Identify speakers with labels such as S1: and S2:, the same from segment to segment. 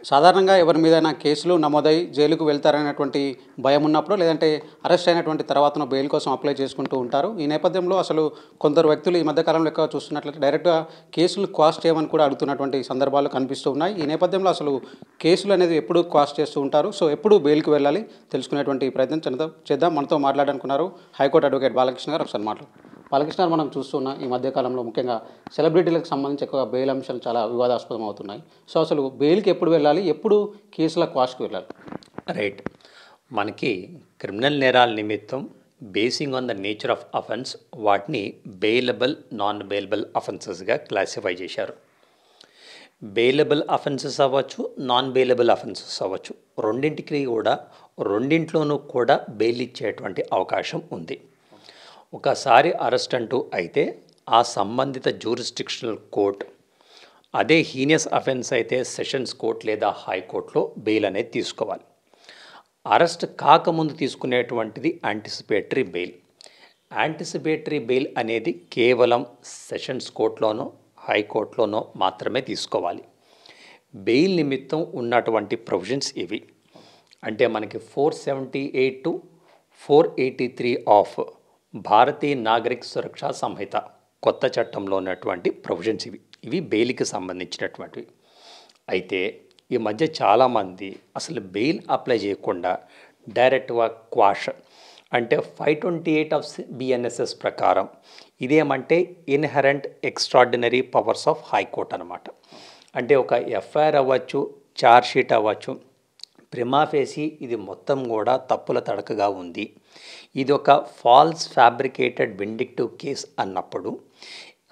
S1: సాధారణంగా ఎవరి మీదైనా కేసులు నమోదై జైలుకు వెళ్తారనేటువంటి భయం ఉన్నప్పుడు లేదంటే అరెస్ట్ అయినటువంటి తర్వాతను బెయిల్ కోసం అప్లై చేసుకుంటూ ఉంటారు. ఈ నేపథ్యంలో అసలు కొందరు వ్యక్తులు ఈ మధ్య కాలంలో ఎక్కువ చూస్తున్నట్లయితే డైరెక్ట్‌గా కేసులు క్వాష్ చేయమని కూడా అడుగుతున్నటువంటి సందర్భాలు కనిపిస్తూ ఉన్నాయి. ఈ నేపథ్యంలో అసలు కేసులు అనేది ఎప్పుడు క్వాష్ చేస్తూ ఉంటారు? సో ఎప్పుడు బెయిల్‌కి వెళ్ళాలి? తెలుసుకునేటువంటి ప్రయత్నం చేద్దాం. మనతో మాట్లాడనుకున్నారు హైకోర్టు అడ్వకేట్ బాలకృష్ణ గారు. ఒకసారి బాలకృష్ణ గారు, మనం చూస్తున్నాం ఈ మధ్య కాలంలో ముఖ్యంగా సెలబ్రిటీలకు సంబంధించి ఎక్కువగా బెయిల్ అంశాలు చాలా వివాదాస్పదం అవుతున్నాయి. సో అసలు బెయిల్‌కి ఎప్పుడు వెళ్ళాలి? ఎప్పుడు కేసుల క్వాష్‌కి వెళ్ళాలి?
S2: రైట్. మనకి క్రిమినల్ నేరాల నిమిత్తం basing on the nature of offence వాటిని బెయిలబుల్, నాన్ బెయిలబుల్ అఫెన్సెస్గా క్లాసిఫై చేశారు. బెయిలబుల్ అఫెన్సెస్ అవ్వచ్చు, నాన్ బెయిలబుల్ అఫెన్సెస్ అవ్వచ్చు. రెండింట్లోనూ కూడా బెయిల్ ఇచ్చేటువంటి అవకాశం ఉంది. ఒకసారి అరెస్ట్ అంటూ అయితే ఆ సంబంధిత జ్యూరిస్డిక్షనల్ కోర్ట్, అదే హీనియస్ అఫెన్స్ అయితే సెషన్స్ కోర్ట్ లేదా హైకోర్టులో బెయిల్ అనేది తీసుకోవాలి. అరెస్ట్ కాకముందు తీసుకునేటువంటిది యాంటిసిపేటరీ బెయిల్. యాంటిసిపేటరీ బెయిల్ అనేది కేవలం సెషన్స్ కోర్టులోనో హైకోర్టులోనో మాత్రమే తీసుకోవాలి. బెయిల్ నిమిత్తం ఉన్నటువంటి ప్రొవిజన్స్ ఇవి. అంటే మనకి 478 to 483 ఆఫ్ భారతీయ నాగరిక సురక్షా సంహిత కొత్త చట్టంలో ఉన్నటువంటి ప్రొవిజన్స్ ఇవి బెయిల్కి సంబంధించినటువంటివి. అయితే ఈ మధ్య చాలామంది అసలు బెయిల్ అప్లై చేయకుండా డైరెక్ట్గా క్వాష్ అంటే 528 ఆఫ్ BNSS ప్రకారం ఇదేమంటే inherent extraordinary powers of high court అనమాట. అంటే ఒక ఎఫ్ఐఆర్ అవ్వచ్చు, ఛార్జ్షీట్ అవ్వచ్చు, ప్రిమాఫేసి ఇది మొత్తం కూడా తప్పుల తడకగా ఉంది, ఇది ఒక ఫాల్స్ ఫ్యాబ్రికేటెడ్ విండిక్టివ్ కేస్ అన్నప్పుడు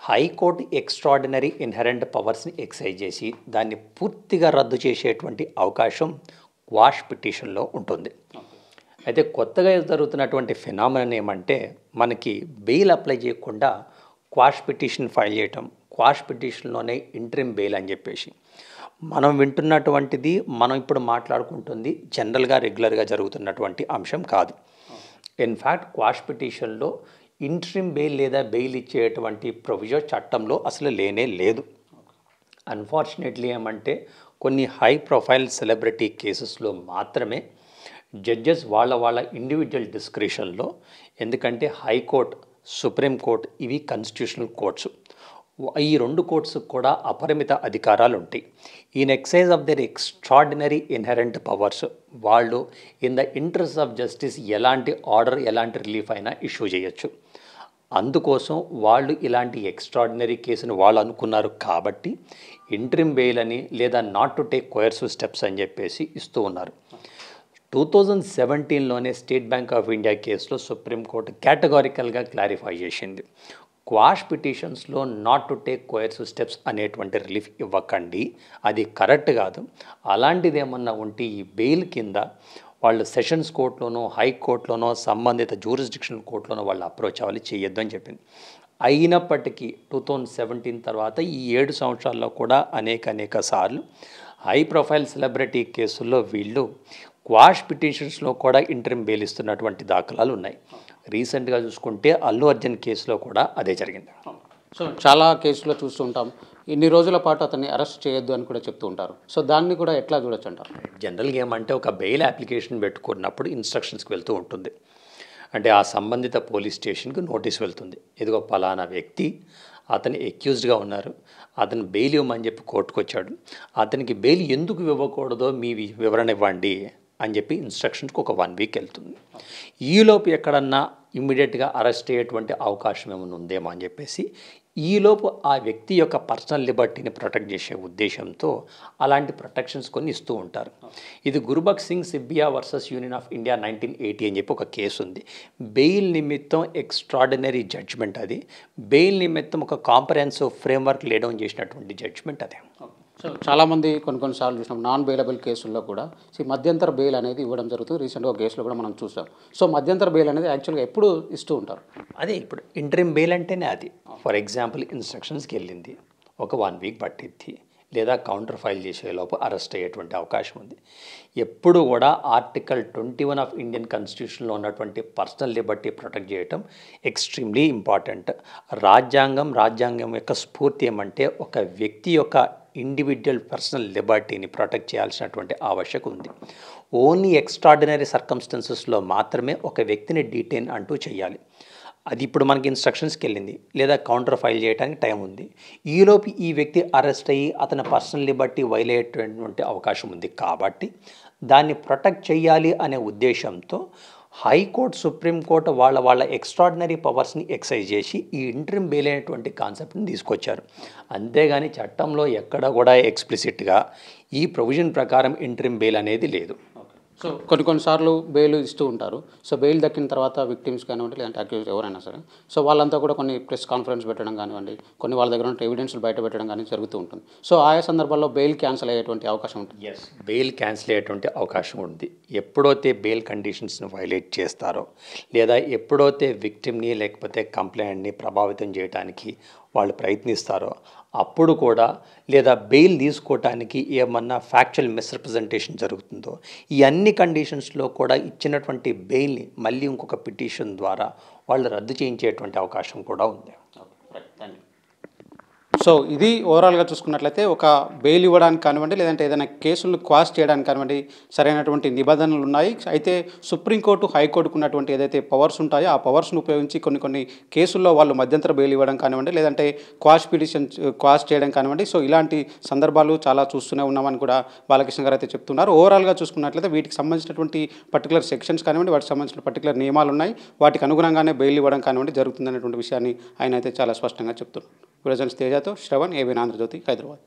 S2: హైకోర్టు ఎక్స్ట్రాడినరీ ఇన్హెరెంట్ పవర్స్ని ఎక్సైజ్ చేసి దాన్ని పూర్తిగా రద్దు చేసేటువంటి అవకాశం క్వాష్ పిటిషన్లో ఉంటుంది. అయితే కొత్తగా జరుగుతున్నటువంటి ఫినామినన్ ఏమంటే మనకి బెయిల్ అప్లై చేయకుండా క్వాష్ పిటిషన్ ఫైల్ చేయటం, క్వాష్ పిటిషన్లోనే ఇంటరిమ్ బెయిల్ అని చెప్పేసి మనం వింటున్నటువంటిది, మనం ఇప్పుడు మాట్లాడుకుంటుంది జనరల్గా రెగ్యులర్గా జరుగుతున్నటువంటి అంశం కాదు. ఇన్ఫ్యాక్ట్ క్వాష్ పిటిషన్లో ఇంటరిమ్ బెయిల్ లేదా బెయిల్ ఇచ్చేటువంటి ప్రొవిజన్ చట్టంలో అసలు లేనే లేదు. అన్ఫార్చునేట్లీ ఏమంటే కొన్ని హై ప్రొఫైల్ సెలబ్రిటీ కేసెస్లో మాత్రమే జడ్జెస్ వాళ్ళ ఇండివిజువల్ డిస్క్రిషన్లో, ఎందుకంటే హైకోర్టు, సుప్రీంకోర్టు ఇవి కాన్స్టిట్యూషనల్ కోర్ట్స్, ఈ రెండు కోర్ట్స్ కూడా అపరిమిత అధికారాలు ఉంటాయి. In excise of their extraordinary inherent powers వాళ్ళు in the interest of justice ఎలాంటి ఆర్డర్, ఎలాంటి రిలీఫ్ అయినా ఇష్యూ చేయొచ్చు. అందుకోసం వాళ్ళు ఇలాంటి ఎక్స్ట్రాడినరీ కేసును వాళ్ళు అనుకున్నారు కాబట్టి ఇంటరిమ్ బెయిల్ అని లేదా not to take coercive steps అని చెప్పేసి ఇస్తూ ఉన్నారు. 2017లోనే స్టేట్ బ్యాంక్ ఆఫ్ ఇండియా కేసులో సుప్రీంకోర్టు కేటగారికల్గా క్లారిఫై చేసింది, క్వాష్ పిటిషన్స్లో not to take coercive steps అనేటువంటి రిలీఫ్ ఇవ్వకండి, అది కరెక్ట్ కాదు. అలాంటిది ఏమన్నా ఉంటే ఈ బెయిల్ కింద వాళ్ళు సెషన్స్ కోర్టులోనో హైకోర్టులోనో సంబంధిత జ్యూరిస్డిక్షనల్ కోర్టులోనో వాళ్ళు అప్రోచ్ అవ్వాలి, చేయొద్దు అని చెప్పింది. అయినప్పటికీ 2017 తర్వాత ఈ 7 సంవత్సరాల్లో కూడా అనేక సార్లు హై ప్రొఫైల్ సెలబ్రిటీ కేసుల్లో వీళ్ళు క్వాష్ పిటిషన్స్లో కూడా ఇంటరిమ్ బెయిల్ ఇస్తున్నటువంటి దాఖలాలు ఉన్నాయి. రీసెంట్గా చూసుకుంటే అల్లు అర్జున్ కేసులో కూడా అదే జరిగింది.
S1: సో చాలా కేసులో చూస్తూ ఉంటాం, ఇన్ని రోజుల పాటు అతన్ని అరెస్ట్ చేయొద్దు అని కూడా చెప్తూ ఉంటారు. సో దాన్ని కూడా ఎట్లా చూడొచ్చు అంటారు?
S2: జనరల్గా ఏమంటే ఒక బెయిల్ అప్లికేషన్ పెట్టుకున్నప్పుడు ఇన్స్ట్రక్షన్స్కి వెళ్తూ ఉంటుంది. అంటే ఆ సంబంధిత పోలీస్ స్టేషన్కి నోటీస్ వెళ్తుంది, ఇదిగో పలానా వ్యక్తి అతను ఎక్యూజ్డ్గా ఉన్నారు, అతను బెయిల్ ఇవ్వమని చెప్పి కోర్టుకు వచ్చాడు, అతనికి బెయిల్ ఎందుకు ఇవ్వకూడదో మీ వివరణ ఇవ్వండి అని చెప్పి ఇన్స్ట్రక్షన్స్కి ఒక 1 వీక్ వెళ్తుంది. ఈలోపు ఎక్కడన్నా ఇమ్మీడియట్గా అరెస్ట్ అయ్యేటువంటి అవకాశం ఏమైనా ఉందేమో అని చెప్పేసి ఈలోపు ఆ వ్యక్తి యొక్క పర్సనల్ లిబర్టీని ప్రొటెక్ట్ చేసే ఉద్దేశంతో అలాంటి ప్రొటెక్షన్స్ కొన్ని ఇస్తూ ఉంటారు. ఇది Gurbaksh Singh Sibbia versus Union of India 1980 అని చెప్పి ఒక కేసు ఉంది. బెయిల్ నిమిత్తం ఎక్స్ట్రాడినరీ జడ్జ్మెంట్ అది. బెయిల్ నిమిత్తం ఒక కాంప్రహెన్సివ్ ఫ్రేమ్వర్క్ లేడౌన్ చేసినటువంటి జడ్జ్మెంట్ అదే.
S1: సో చాలామంది కొన్నిసార్లు చూసినాం నాన్ బెయిలబుల్ కేసుల్లో కూడా మధ్యంతర బెయిల్ అనేది ఇవ్వడం జరుగుతుంది. రీసెంట్గా ఒక కేసులో కూడా మనం చూసాం. సో మధ్యంతర బెయిల్ అనేది యాక్చువల్గా ఎప్పుడు ఇస్తూ ఉంటారు?
S2: అదే ఇప్పుడు ఇంటరిమ్ బెయిల్ అంటేనే అది. ఫర్ ఎగ్జాంపుల్ ఇన్స్ట్రక్షన్స్కి వెళ్ళింది, ఒక 1 వీక్ పట్టిద్ది, లేదా కౌంటర్ ఫైల్ చేసేలోపు అరెస్ట్ అయ్యేటువంటి అవకాశం ఉంది. ఎప్పుడు కూడా ఆర్టికల్ 21 ఆఫ్ ఇండియన్ కాన్స్టిట్యూషన్లో ఉన్నటువంటి పర్సనల్ లిబర్టీ ప్రొటెక్ట్ చేయటం ఎక్స్ట్రీమ్లీ ఇంపార్టెంట్. రాజ్యాంగం యొక్క స్ఫూర్తి ఏమంటే ఒక వ్యక్తి యొక్క ఇండివిజువల్ పర్సనల్ లిబర్టీని ప్రొటెక్ట్ చేయాల్సినటువంటి ఆవశ్యకత ఉంది. ఓన్లీ ఎక్స్ట్రాడినరీ సర్కమ్స్టెన్సెస్లో మాత్రమే ఒక వ్యక్తిని డీటెయిన్ అంటూ చేయాలి. అది ఇప్పుడు మనకి ఇన్స్ట్రక్షన్స్కి వెళ్ళింది, లేదా కౌంటర్ ఫైల్ చేయడానికి టైం ఉంది. ఈలోపు ఈ వ్యక్తి అరెస్ట్ అయ్యి అతని పర్సనల్ లిబర్టీ వైలేట్ అయ్యేటువంటి అవకాశం ఉంది. కాబట్టి దాన్ని ప్రొటెక్ట్ చేయాలి అనే ఉద్దేశంతో హైకోర్టు, సుప్రీంకోర్టు వాళ్ళ ఎక్స్ట్రాడినరీ పవర్స్ని ఎక్సైజ్ చేసి ఈ ఇంటరిమ్ బెయిల్ అనేటువంటి కాన్సెప్ట్ని తీసుకొచ్చారు. అంతేగాని చట్టంలో ఎక్కడ కూడా ఎక్స్ప్లిసిట్గా ఈ ప్రొవిజన్ ప్రకారం ఇంటరిమ్ బెయిల్ అనేది లేదు.
S1: సో కొన్నిసార్లు బెయిల్ ఇస్తూ ఉంటారు. సో బెయిల్ దక్కిన తర్వాత విక్టిమ్స్ కానివ్వండి, లేదంటే అక్యూజ్ ఎవరైనా సరే, సో వాళ్ళంతా కూడా కొన్ని ప్రెస్ కాన్ఫరెన్స్ పెట్టడం కానివ్వండి, కొన్ని వాళ్ళ దగ్గర ఉన్న ఎవిడెన్స్లు బయట పెట్టడం కానీ జరుగుతూ ఉంటుంది. సో ఆయా సందర్భాల్లో బెయిల్ క్యాన్సిల్ అయ్యేటువంటి అవకాశం ఉంటుంది.
S2: ఎస్, బెయిల్ క్యాన్సిల్ అయ్యేటువంటి అవకాశం ఉంది. ఎప్పుడైతే బెయిల్ కండిషన్స్ని వైలేట్ చేస్తారో, లేదా ఎప్పుడైతే విక్టిమ్ని లేకపోతే కంప్లైంట్ని ప్రభావితం చేయడానికి వాళ్ళు ప్రయత్నిస్తారో అప్పుడు కూడా, లేదా బెయిల్ తీసుకోవటానికి ఏమన్నా ఫ్యాక్చువల్ మిస్రిప్రజెంటేషన్ జరుగుతుందో, ఈ అన్ని కండిషన్స్లో కూడా ఇచ్చినటువంటి బెయిల్ని మళ్ళీ ఇంకొక పిటిషన్ ద్వారా వాళ్ళు రద్దు చేయించేటువంటి అవకాశం కూడా ఉంది.
S1: సో ఇది ఓవరాల్గా చూసుకున్నట్లయితే ఒక బెయిల్ ఇవ్వడానికి కానివ్వండి, లేదంటే ఏదైనా కేసులను క్వాష్ చేయడానికి కానివ్వండి సరైనటువంటి నిబంధనలు ఉన్నాయి. అయితే సుప్రీంకోర్టు, హైకోర్టుకు ఉన్నటువంటి ఏదైతే పవర్స్ ఉంటాయో ఆ పవర్స్ను ఉపయోగించి కొన్ని కేసుల్లో వాళ్ళు మధ్యంతర బెయిల్ ఇవ్వడం కానివ్వండి, లేదంటే క్వాష్ పిటిషన్ క్వాష్ చేయడం కానివ్వండి. సో ఇలాంటి సందర్భాలు చాలా చూస్తూనే ఉన్నామని కూడా బాలకృష్ణ గారు అయితే చెప్తున్నారు. ఓవరాల్గా చూసుకున్నట్లయితే వీటికి సంబంధించినటువంటి పర్టికులర్ సెక్షన్స్ కానివ్వండి, వాటికి సంబంధించిన పర్టికులర్ నియమాలు ఉన్నాయి. వాటికి అనుగుణంగానే బెయిల్ ఇవ్వడం కానివ్వండి జరుగుతుందనేటువంటి విషయాన్ని ఆయన అయితే చాలా స్పష్టంగా చెప్తున్నారు. ప్రజెంట్స్ తేజాతో శ్రవణ్, ఏబీఎన్ ఆంధ్రజ్యోతి, హైదరాబాద్.